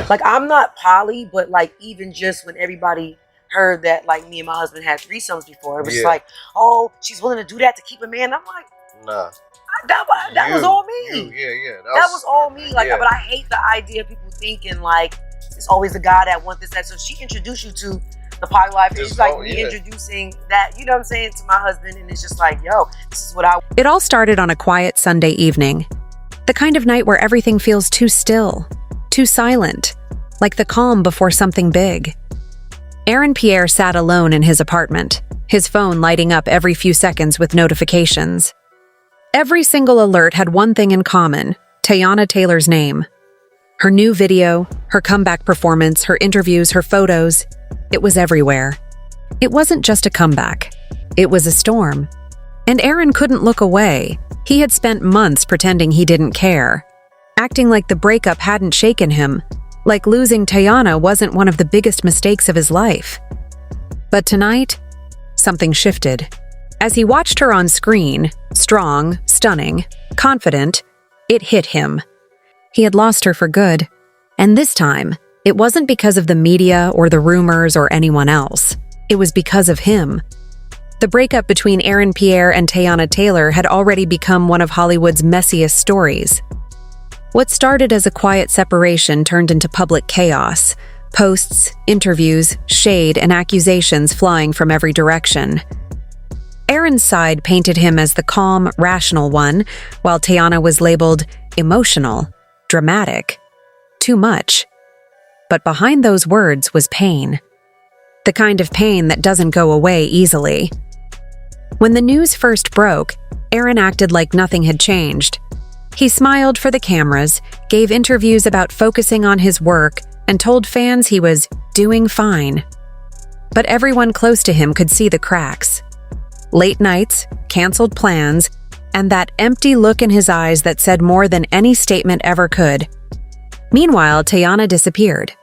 Like, I'm not poly, but like, even just when everybody heard that like me and my husband had threesomes before, it was like, oh, she's willing to do that to keep a man. I'm like, nah. That was all me. That was all me. Like, but I hate the idea of people thinking like it's always the guy that wants this, that. So she introduced you to the poly life. It's like me introducing that, you know what I'm saying, to my husband, and it's just like, yo, this is what I. It all started on a quiet Sunday evening. The kind of night where everything feels too still, too silent, like the calm before something big. Aaron Pierre sat alone in his apartment, his phone lighting up every few seconds with notifications. Every single alert had one thing in common: Teyana Taylor's name. Her new video, her comeback performance, her interviews, her photos. It was everywhere. It wasn't just a comeback. It was a storm. And Aaron couldn't look away. He had spent months pretending he didn't care, acting like the breakup hadn't shaken him, like losing Teyana wasn't one of the biggest mistakes of his life. But tonight, something shifted. As he watched her on screen, strong, stunning, confident, it hit him. He had lost her for good. And this time, it wasn't because of the media or the rumors or anyone else. It was because of him. The breakup between Aaron Pierre and Teyana Taylor had already become one of Hollywood's messiest stories. What started as a quiet separation turned into public chaos. Posts, interviews, shade, and accusations flying from every direction. Aaron's side painted him as the calm, rational one, while Teyana was labeled emotional, dramatic, too much. But behind those words was pain. The kind of pain that doesn't go away easily. When the news first broke, Aaron acted like nothing had changed. He smiled for the cameras, gave interviews about focusing on his work, and told fans he was doing fine. But everyone close to him could see the cracks. Late nights, canceled plans, and that empty look in his eyes that said more than any statement ever could. Meanwhile, Teyana disappeared.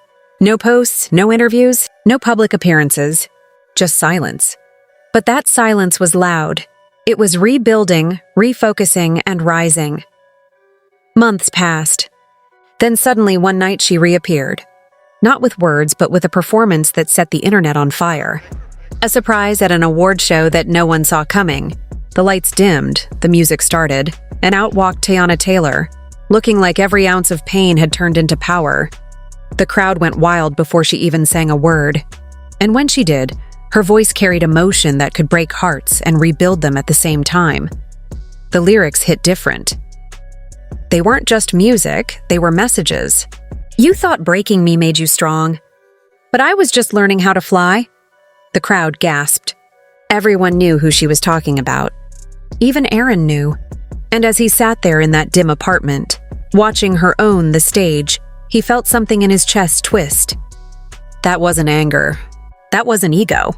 No posts, no interviews, no public appearances, just silence. But that silence was loud. It was rebuilding, refocusing, and rising. Months passed. Then suddenly one night she reappeared. Not with words, but with a performance that set the internet on fire. A surprise at an award show that no one saw coming. The lights dimmed, the music started, and out walked Teyana Taylor, looking like every ounce of pain had turned into power. The crowd went wild before she even sang a word. And when she did, her voice carried emotion that could break hearts and rebuild them at the same time. The lyrics hit different. They weren't just music, they were messages. You thought breaking me made you strong, but I was just learning how to fly. The crowd gasped. Everyone knew who she was talking about. Even Aaron knew. And as he sat there in that dim apartment, watching her own the stage, he felt something in his chest twist. That wasn't anger. That wasn't ego.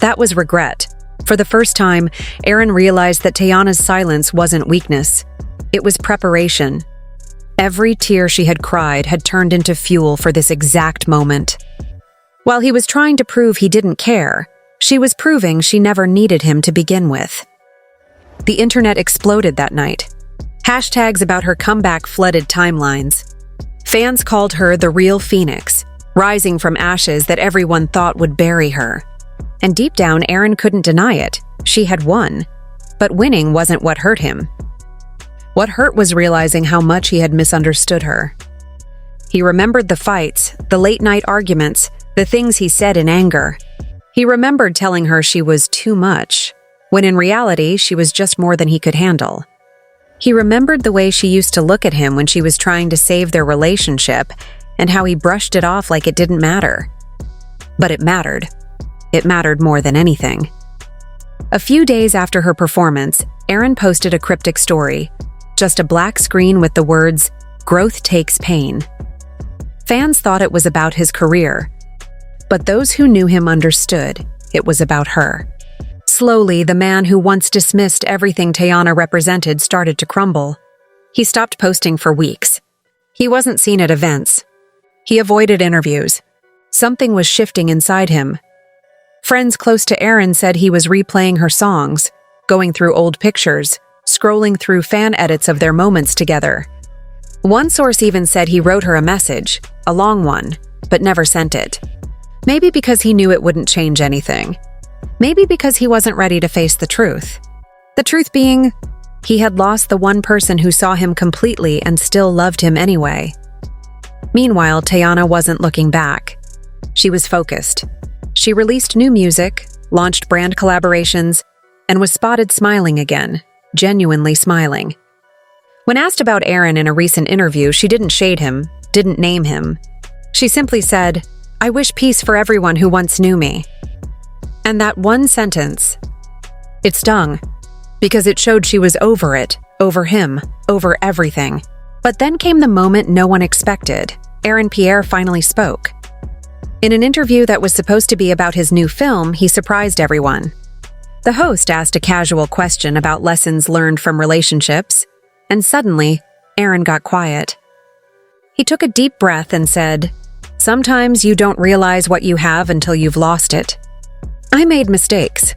That was regret. For the first time, Aaron realized that Teyana's silence wasn't weakness. It was preparation. Every tear she had cried had turned into fuel for this exact moment. While he was trying to prove he didn't care, she was proving she never needed him to begin with. The internet exploded that night. Hashtags about her comeback flooded timelines. Fans called her the real phoenix, rising from ashes that everyone thought would bury her. And deep down, Aaron couldn't deny it. She had won. But winning wasn't what hurt him. What hurt was realizing how much he had misunderstood her. He remembered the fights, the late-night arguments, the things he said in anger. He remembered telling her she was too much, when in reality she was just more than he could handle. He remembered the way she used to look at him when she was trying to save their relationship, and how he brushed it off like it didn't matter. But it mattered. It mattered more than anything. A few days after her performance, Aaron posted a cryptic story, just a black screen with the words, "Growth takes pain." Fans thought it was about his career, but those who knew him understood it was about her. Slowly, the man who once dismissed everything Teyana represented started to crumble. He stopped posting for weeks. He wasn't seen at events. He avoided interviews. Something was shifting inside him. Friends close to Aaron said he was replaying her songs, going through old pictures, scrolling through fan edits of their moments together. One source even said he wrote her a message, a long one, but never sent it. Maybe because he knew it wouldn't change anything. Maybe because he wasn't ready to face the truth. The truth being, he had lost the one person who saw him completely and still loved him anyway. Meanwhile, Teyana wasn't looking back. She was focused. She released new music, launched brand collaborations, and was spotted smiling again, genuinely smiling. When asked about Aaron in a recent interview, she didn't shade him, didn't name him. She simply said, "I wish peace for everyone who once knew me." And that one sentence, it stung, because it showed she was over it, over him, over everything. But then came the moment no one expected. Pierre finally spoke. In an interview that was supposed to be about his new film, he surprised everyone. The host asked a casual question about lessons learned from relationships, and suddenly, Aaron got quiet. He took a deep breath and said, "Sometimes you don't realize what you have until you've lost it. I made mistakes.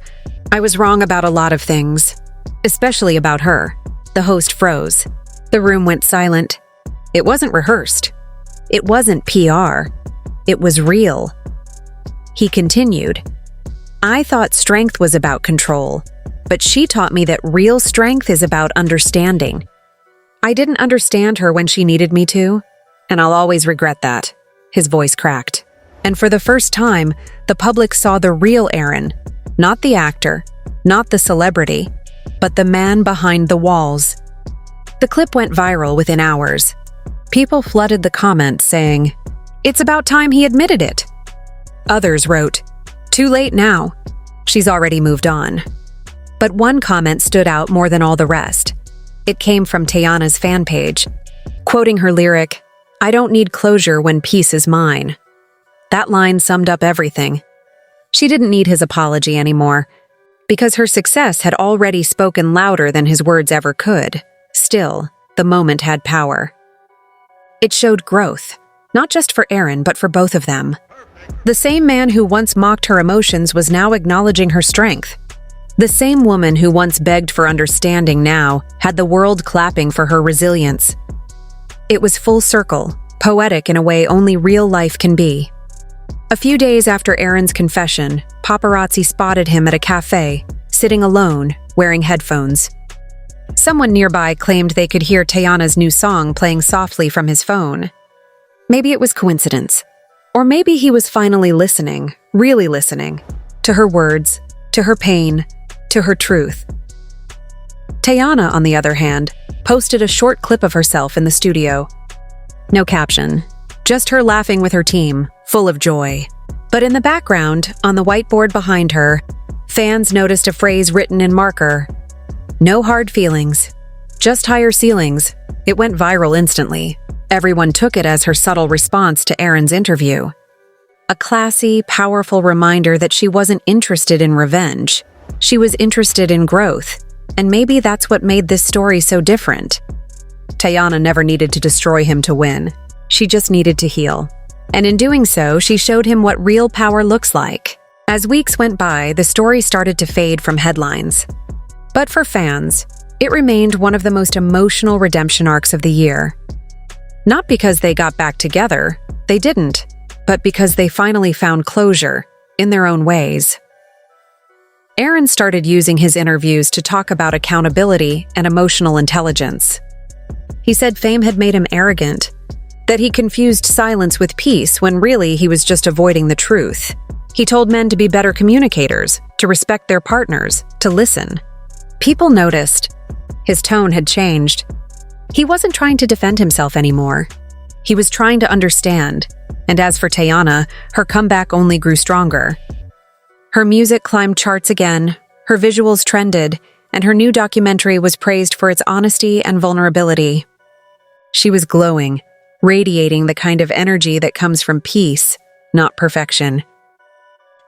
I was wrong about a lot of things, especially about her." The host froze. The room went silent. It wasn't rehearsed. It wasn't PR. It was real. He continued, "I thought strength was about control, but she taught me that real strength is about understanding. I didn't understand her when she needed me to, and I'll always regret that." His voice cracked. And for the first time, the public saw the real Aaron, not the actor, not the celebrity, but the man behind the walls. The clip went viral within hours. People flooded the comments saying, "It's about time he admitted it." Others wrote, "Too late now. She's already moved on." But one comment stood out more than all the rest. It came from Teyana's fan page, quoting her lyric, "I don't need closure when peace is mine." That line summed up everything. She didn't need his apology anymore, because her success had already spoken louder than his words ever could. Still, the moment had power. It showed growth, not just for Aaron, but for both of them. The same man who once mocked her emotions was now acknowledging her strength. The same woman who once begged for understanding now had the world clapping for her resilience. It was full circle, poetic in a way only real life can be. A few days after Aaron's confession, paparazzi spotted him at a cafe, sitting alone, wearing headphones. Someone nearby claimed they could hear Teyana's new song playing softly from his phone. Maybe it was coincidence. Or maybe he was finally listening, really listening, to her words, to her pain, to her truth. Teyana, on the other hand, posted a short clip of herself in the studio. No caption, just her laughing with her team, full of joy. But in the background, on the whiteboard behind her, fans noticed a phrase written in marker, "No hard feelings, just higher ceilings." It went viral instantly. Everyone took it as her subtle response to Aaron's interview. A classy, powerful reminder that she wasn't interested in revenge. She was interested in growth, and maybe that's what made this story so different. Teyana never needed to destroy him to win. She just needed to heal. And in doing so, she showed him what real power looks like. As weeks went by, the story started to fade from headlines. But for fans, it remained one of the most emotional redemption arcs of the year. Not because they got back together, they didn't, but because they finally found closure, in their own ways. Aaron started using his interviews to talk about accountability and emotional intelligence. He said fame had made him arrogant, that he confused silence with peace when really he was just avoiding the truth. He told men to be better communicators, to respect their partners, to listen. People noticed. His tone had changed. He wasn't trying to defend himself anymore. He was trying to understand. And as for Teyana, her comeback only grew stronger. Her music climbed charts again, her visuals trended, and her new documentary was praised for its honesty and vulnerability. She was glowing, radiating the kind of energy that comes from peace, not perfection.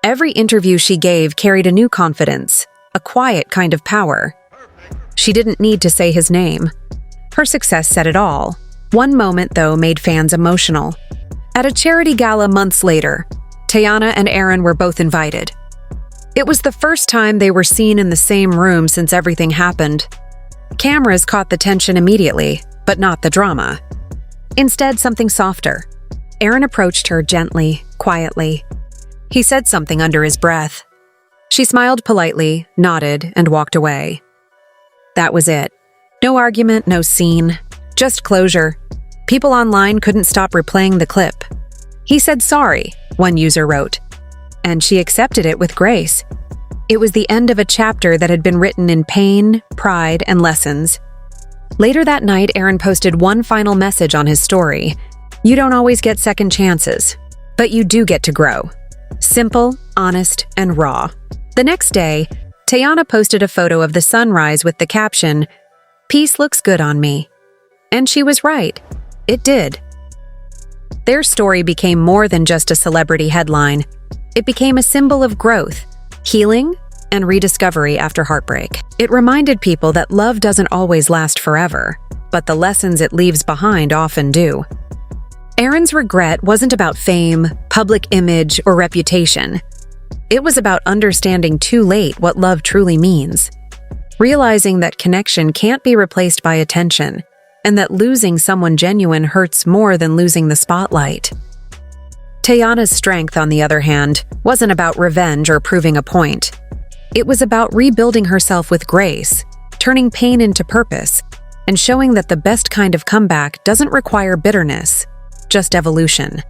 Every interview she gave carried a new confidence, a quiet kind of power. She didn't need to say his name. Her success said it all. One moment, though, made fans emotional. At a charity gala months later, Teyana and Aaron were both invited. It was the first time they were seen in the same room since everything happened. Cameras caught the tension immediately, but not the drama. Instead, something softer. Aaron approached her gently, quietly. He said something under his breath. She smiled politely, nodded, and walked away. That was it. No argument, no scene. Just closure. People online couldn't stop replaying the clip. He said sorry, one user wrote, and she accepted it with grace. It was the end of a chapter that had been written in pain, pride, and lessons. Later that night, Aaron posted one final message on his story. You don't always get second chances, but you do get to grow. Simple, honest, and raw. The next day, Teyana posted a photo of the sunrise with the caption, "Peace looks good on me." And she was right. It did. Their story became more than just a celebrity headline. It became a symbol of growth, healing, and rediscovery after heartbreak. It reminded people that love doesn't always last forever, but the lessons it leaves behind often do. Aaron's regret wasn't about fame, public image, or reputation. It was about understanding too late what love truly means. Realizing that connection can't be replaced by attention, and that losing someone genuine hurts more than losing the spotlight. Teyana's strength, on the other hand, wasn't about revenge or proving a point. It was about rebuilding herself with grace, turning pain into purpose, and showing that the best kind of comeback doesn't require bitterness, just evolution.